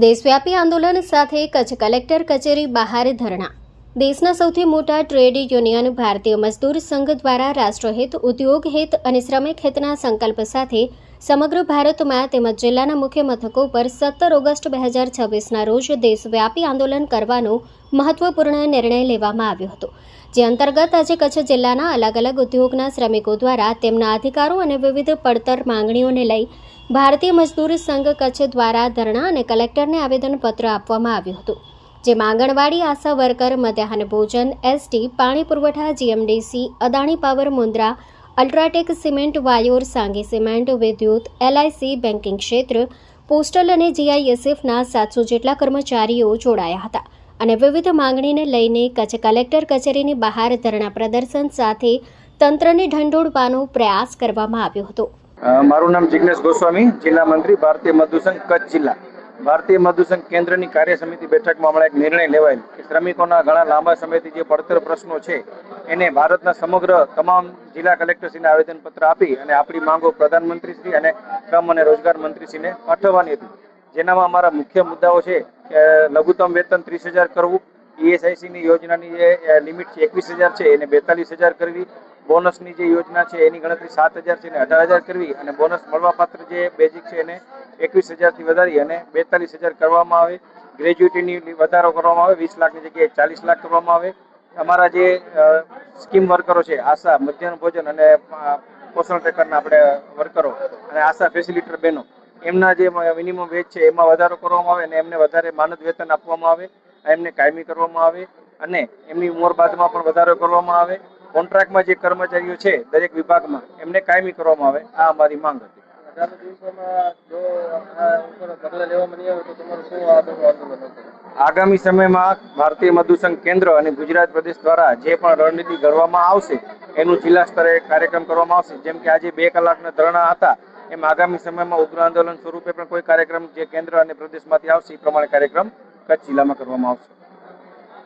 દેશવ્યાપી આંદોલન સાથે કચ્છ કલેક્ટર કચેરી બહાર ધરણા. દેશના સૌથી મોટા ટ્રેડ યુનિયન ભારતીય મજદૂર સંઘ દ્વારા રાષ્ટ્રહિત, ઉદ્યોગ હિત અને શ્રમિક હિતના સંકલ્પ સાથે સમગ્ર ભારતમાં તેમજ જિલ્લાના મુખ્ય મથકો પર 17 ઓગસ્ટ 2026ના રોજ દેશવ્યાપી આંદોલન કરવાનો મહત્વપૂર્ણ નિર્ણય લેવામાં આવ્યો હતો. જે અંતર્ગત આજે કચ્છ જિલ્લાના અલગ અલગ ઉદ્યોગના શ્રમિકો દ્વારા તેમના અધિકારો અને વિવિધ પડતર માંગણીઓને લઈ ભારતીય મજદૂર સંઘ કચ્છ દ્વારા ધરણા અને કલેક્ટરને આવેદનપત્ર આપવામાં આવ્યું હતું. જેમાં આંગણવાડી, આશા વર્કર, મધ્યાહન ભોજન, એસટી, પાણી પુરવઠા, GMDC, Adani power, Mundra, UltraTech cement, વાયોર, સાંગી સિમેન્ટ, વિદ્યુત, એલઆઈસી, બેન્કિંગ ક્ષેત્ર, પોસ્ટલ અને જીઆઈએસએફના 700 જેટલા કર્મચારીઓ જોડાયા હતા અને વિવિધ માંગણીને લઈને કચ્છ કલેક્ટર કચેરીની બહાર ધરણા પ્રદર્શન સાથે તંત્રને ઢંઢોળવાનો પ્રયાસ કરવામાં આવ્યો હતો. મારું નામ જિગ્નેશ ગોસ્વામી, જિલ્લા મંત્રી, ભારતીય મજદૂર સંઘ કચ્છ જિલ્લા. ભારતીય મજદૂર સંઘ કેન્દ્રની કાર્ય સમિતિ બેઠકમાં હમણાં એક નિર્ણય લેવાયેલ કે શ્રમિકોના ઘણા લાંબા સમયથી જે પડતર પ્રશ્નો છે એને ભારતના સમગ્ર તમામ જિલ્લા કલેક્ટરશ્રીને આવેદનપત્ર આપી અને આપણી માંગો પ્રધાનમંત્રીશ્રી અને શ્રમ અને રોજગાર મંત્રીશ્રીને પાઠવવાની હતી. જેનામાં અમારા મુખ્ય મુદ્દાઓ છે કે લઘુત્તમ વેતન 30,000 કરવું, ઈએસઆઈસીની યોજનાની જે લિમિટ છે 21,000 છે એને 42,000 કરવી, બોનસની જે યોજના છે એની ગણતરી 7,000 છે એને 18,000 કરવી અને બોનસ મળવાપાત્ર જે બેઝિક છે એને 21,000થી વધારી અને 42,000 કરવામાં આવે. ગ્રેજ્યુટીની વધારો કરવામાં આવે, 20 લાખની જગ્યાએ 40 લાખ કરવામાં આવે. અમારા જે સ્કીમ વર્કરો છે, આશા, મધ્યાહન ભોજન અને પોષણ ટેકરના આપણે વર્કરો અને આશા ફેસિલિટર બહેનો, એમના જે મિનિમમ વેજ છે એમાં વધારો કરવામાં આવે અને એમને વધારે માનદ વેતન આપવામાં આવે, એમને કાયમી કરવામાં આવે અને એમની ઉંમર બાદમાં પણ વધારો કરવામાં આવે. કોન્ટ્રાક્ટમાં જે કર્મચારીઓ છે દરેક વિભાગમાં એમને કાયમી કરવામાં આવે. આ અમારી માંગ હતી. આગામી સમયમાં ભારતીય મજદૂર સંઘ કેન્દ્ર અને ગુજરાત પ્રદેશ દ્વારા જે પણ રણનીતિ ઘડવામાં આવશે એનું જિલ્લા સ્તરે કાર્યક્રમ કરવામાં આવશે. જેમ કે આજે 2 કલાકના ધરણા હતા એમ આગામી સમયમાં ઉગ્ર આંદોલન સ્વરૂપે પણ કોઈ કાર્યક્રમ જે કેન્દ્ર અને પ્રદેશમાંથી આવશે એ પ્રમાણે કાર્યક્રમ કચ્છ જિલ્લામાં કરવામાં આવશે.